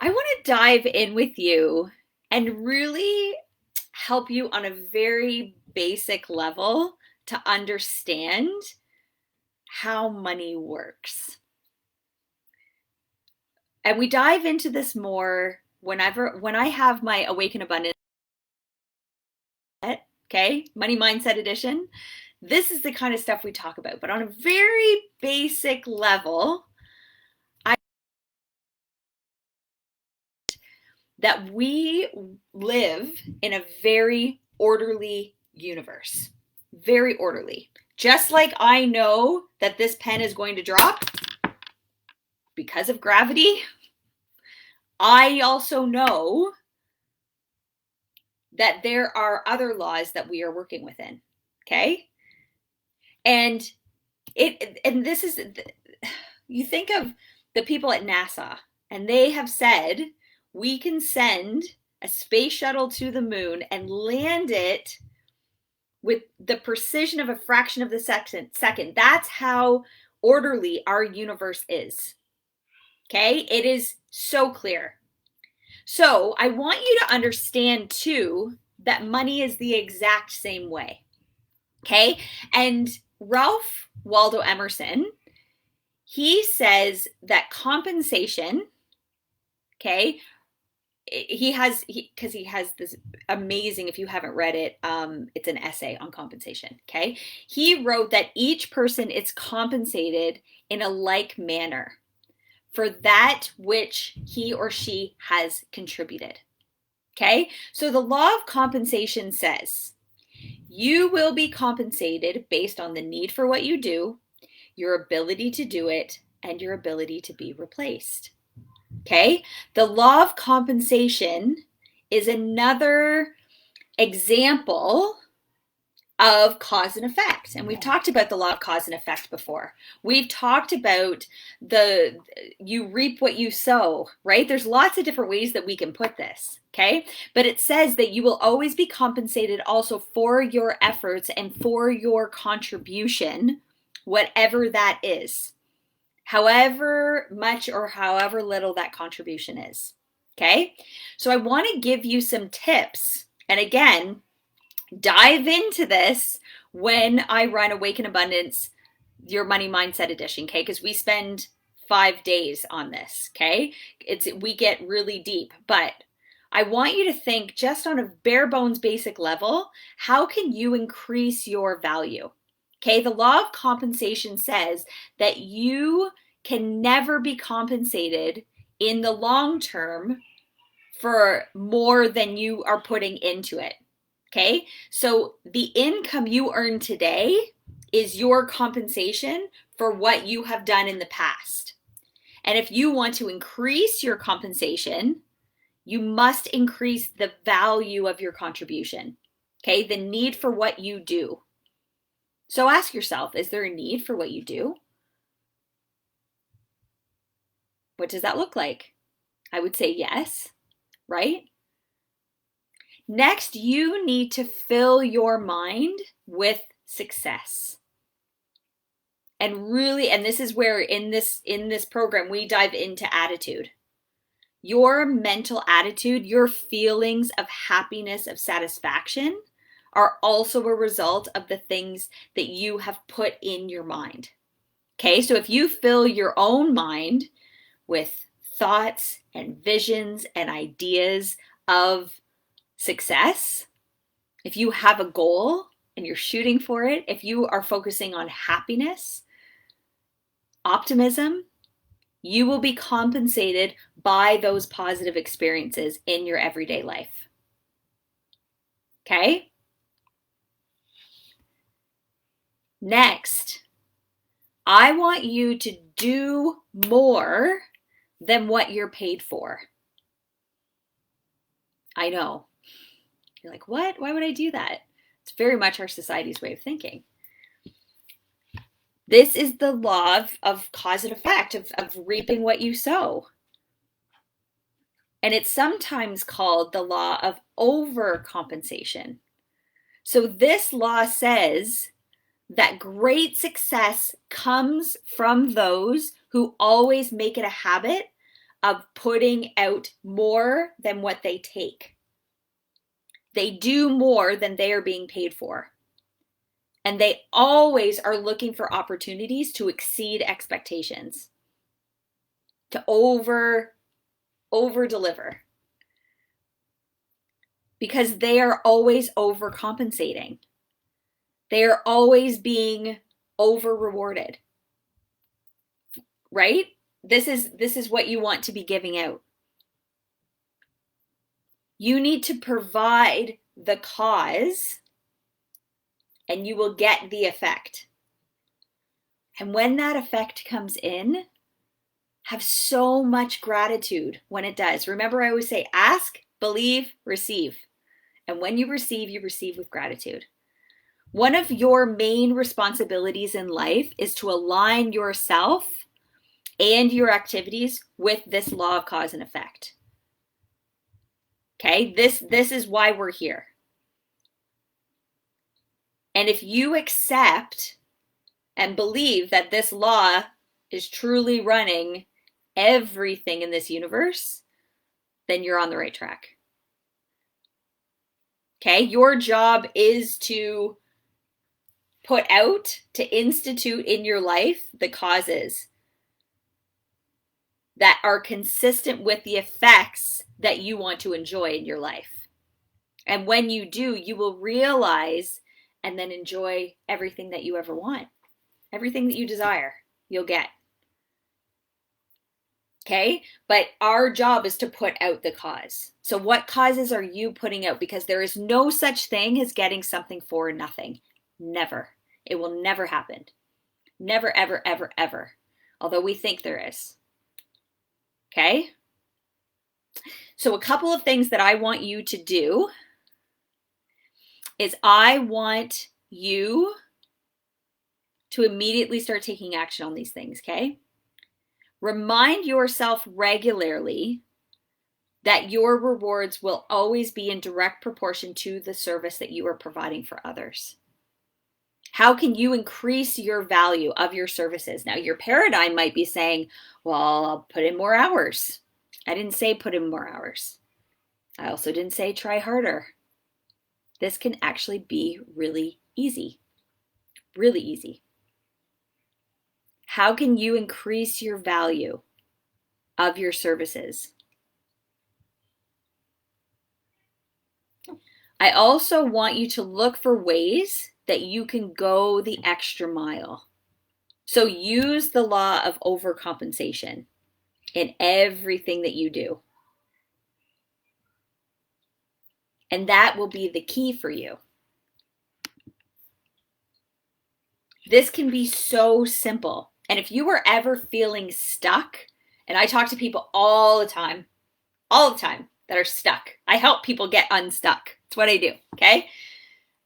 I want to dive in with you and really help you on a very basic level to understand how money works. And we dive into this more when I have my Awaken Abundance, okay, Money Mindset Edition. This is the kind of stuff we talk about, but on a very basic level, that we live in a very orderly universe. Very orderly. Just like I know that this pen is going to drop because of gravity, I also know that there are other laws that we are working within. Okay? And this is, you think of the people at NASA, and they have said we can send a space shuttle to the moon and land it with the precision of a fraction of the second. That's how orderly our universe is. Okay? It is so clear. So I want you to understand too that money is the exact same way. Okay? And Ralph Waldo Emerson, he says that compensation, okay, he has this amazing, if you haven't read it, it's an essay on compensation. Okay, he wrote that each person is compensated in a like manner for that which he or she has contributed. Okay, so the law of compensation says you will be compensated based on the need for what you do, your ability to do it, and your ability to be replaced. Okay, the law of compensation is another example of cause and effect. And we've talked about the law of cause and effect before. We've talked about you reap what you sow, right? There's lots of different ways that we can put this, okay? But it says that you will always be compensated also for your efforts and for your contribution, whatever that is. However much or however little that contribution is. Okay, so I want to give you some tips, and again, dive into this when I run Awaken Abundance, your Money Mindset Edition, okay, because we spend 5 days on this. Okay, we get really deep, but I want you to think just on a bare bones basic level, how can you increase your value? Okay, the law of compensation says that you can never be compensated in the long term for more than you are putting into it. Okay, so the income you earn today is your compensation for what you have done in the past. And if you want to increase your compensation, you must increase the value of your contribution. Okay, the need for what you do. So ask yourself, is there a need for what you do? What does that look like? I would say yes, right? Next, you need to fill your mind with success. And really, and this is where in this program we dive into attitude. Your mental attitude, your feelings of happiness, of satisfaction are also a result of the things that you have put in your mind. Okay, so if you fill your own mind with thoughts and visions and ideas of success, if you have a goal and you're shooting for it, if you are focusing on happiness, optimism, you will be compensated by those positive experiences in your everyday life. Okay? Next, I want you to do more than what you're paid for. I know. You're like, what? Why would I do that? It's very much our society's way of thinking. This is the law of cause and effect, of reaping what you sow. And it's sometimes called the law of overcompensation. So this law says that great success comes from those who always make it a habit of putting out more than what they take. They do more than they are being paid for. And they always are looking for opportunities to exceed expectations, to over deliver. Because they are always overcompensating. They are always being over rewarded. Right? This is what you want to be giving out. You need to provide the cause and you will get the effect. And when that effect comes in, have so much gratitude when it does. Remember, I always say, ask, believe, receive. And when you receive with gratitude. One of your main responsibilities in life is to align yourself and your activities with this law of cause and effect. Okay, this is why we're here. And if you accept and believe that this law is truly running everything in this universe, then you're on the right track. Okay, your job is to put out, to institute in your life the causes that are consistent with the effects that you want to enjoy in your life. And when you do, you will realize and then enjoy everything that you ever want. Everything that you desire, you'll get. Okay? But our job is to put out the cause. So what causes are you putting out? Because there is no such thing as getting something for nothing. Never. It will never happen. Never, ever, ever, ever. Although we think there is. Okay? So a couple of things that I want you to do is I want you to immediately start taking action on these things, okay? Remind yourself regularly that your rewards will always be in direct proportion to the service that you are providing for others. How can you increase your value of your services? Now, your paradigm might be saying, well, I'll put in more hours. I didn't say put in more hours. I also didn't say try harder. This can actually be really easy. Really easy. How can you increase your value of your services? I also want you to look for ways that you can go the extra mile. So use the law of overcompensation in everything that you do. And that will be the key for you. This can be so simple. And if you were ever feeling stuck, and I talk to people all the time that are stuck. I help people get unstuck. It's what I do, okay?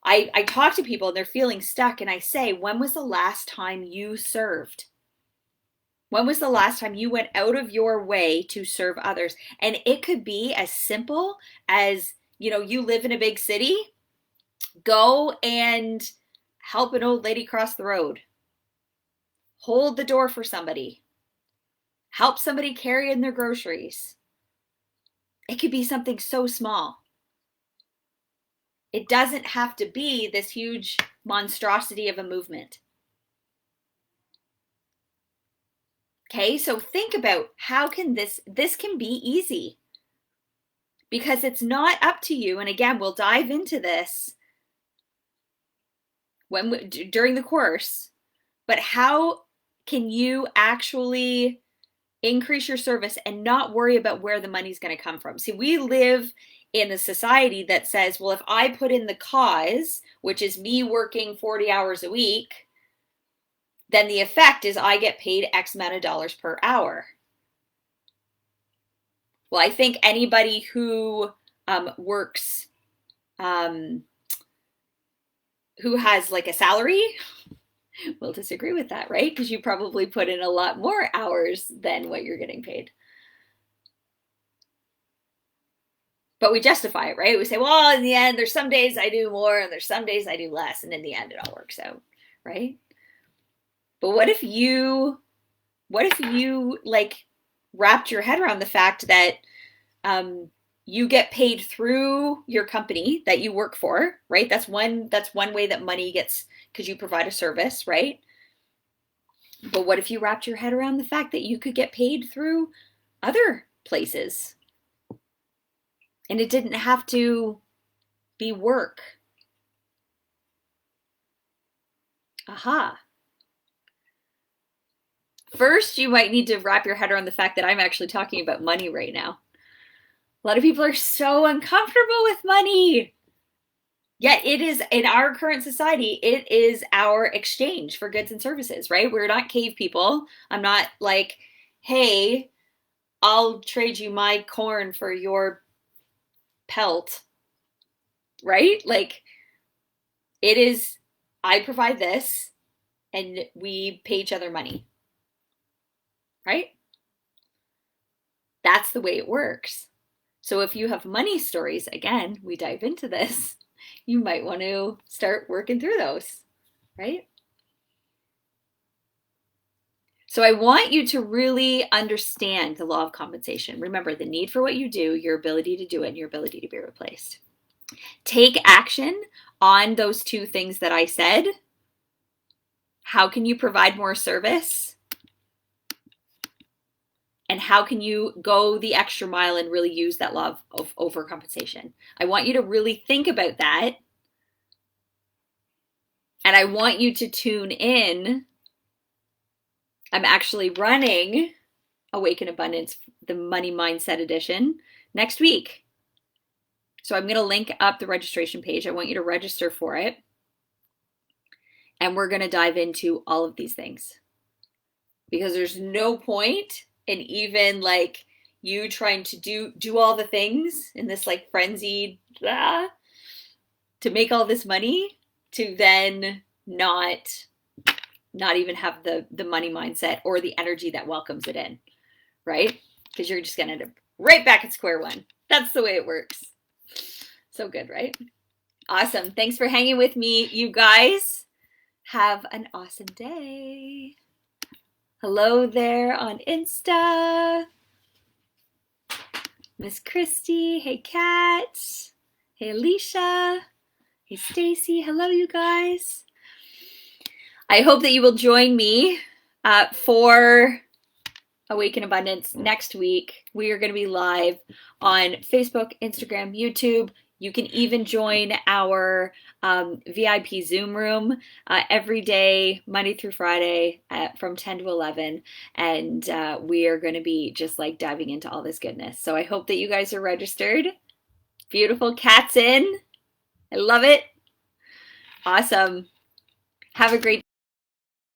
I talk to people and they're feeling stuck and I say, when was the last time you served? When was the last time you went out of your way to serve others? And it could be as simple as, you live in a big city, go and help an old lady cross the road. Hold the door for somebody. Help somebody carry in their groceries. It could be something so small. It doesn't have to be this huge monstrosity of a movement. Okay, so think about how can this can be easy. Because it's not up to you. And again, we'll dive into this during the course. But how can you actually increase your service and not worry about where the money's going to come from? See, we live in a society that says, well, if I put in the cause, which is me working 40 hours a week, then the effect is I get paid X amount of dollars per hour. Well, I think anybody who works, who has like a salary, will disagree with that, right? Because you probably put in a lot more hours than what you're getting paid. But we justify it, right? We say, well, in the end, there's some days I do more and there's some days I do less. And in the end, it all works out, right? But what if you like wrapped your head around the fact that you get paid through your company that you work for, right? That's one way that money gets, because you provide a service, right? But what if you wrapped your head around the fact that you could get paid through other places and it didn't have to be work? Aha. First, you might need to wrap your head around the fact that I'm actually talking about money right now. A lot of people are so uncomfortable with money. Yet it is, in our current society, it is our exchange for goods and services, right? We're not cave people. I'm not like, hey, I'll trade you my corn for your pelt, right? Like, it is, I provide this and we pay each other money, right? That's the way it works. So if you have money stories, again, we dive into this, you might want to start working through those, right? So I want you to really understand the law of compensation. Remember, the need for what you do, your ability to do it, and your ability to be replaced. Take action on those two things that I said. How can you provide more service? And how can you go the extra mile and really use that law of overcompensation? I want you to really think about that. And I want you to tune in. I'm actually running Awaken Abundance, the Money Mindset Edition, next week. So I'm going to link up the registration page. I want you to register for it. And we're going to dive into all of these things. Because there's no point in even like you trying to do all the things in this like frenzied to make all this money to then not even have the money mindset or the energy that welcomes it in, right? Because you're just gonna end up right back at square one. That's the way it works. So good, right? Awesome. Thanks for hanging with me, you guys. Have an awesome day. Hello there on Insta. Miss Christy. Hey, Kat. Hey, Alicia. Hey, Stacy. Hello, you guys. I hope that you will join me for Awaken Abundance next week. We are going to be live on Facebook, Instagram, YouTube. You can even join our VIP Zoom room every day, Monday through Friday from 10 to 11. And we are going to be just like diving into all this goodness. So I hope that you guys are registered. Beautiful. Cat's in. I love it. Awesome. Have a great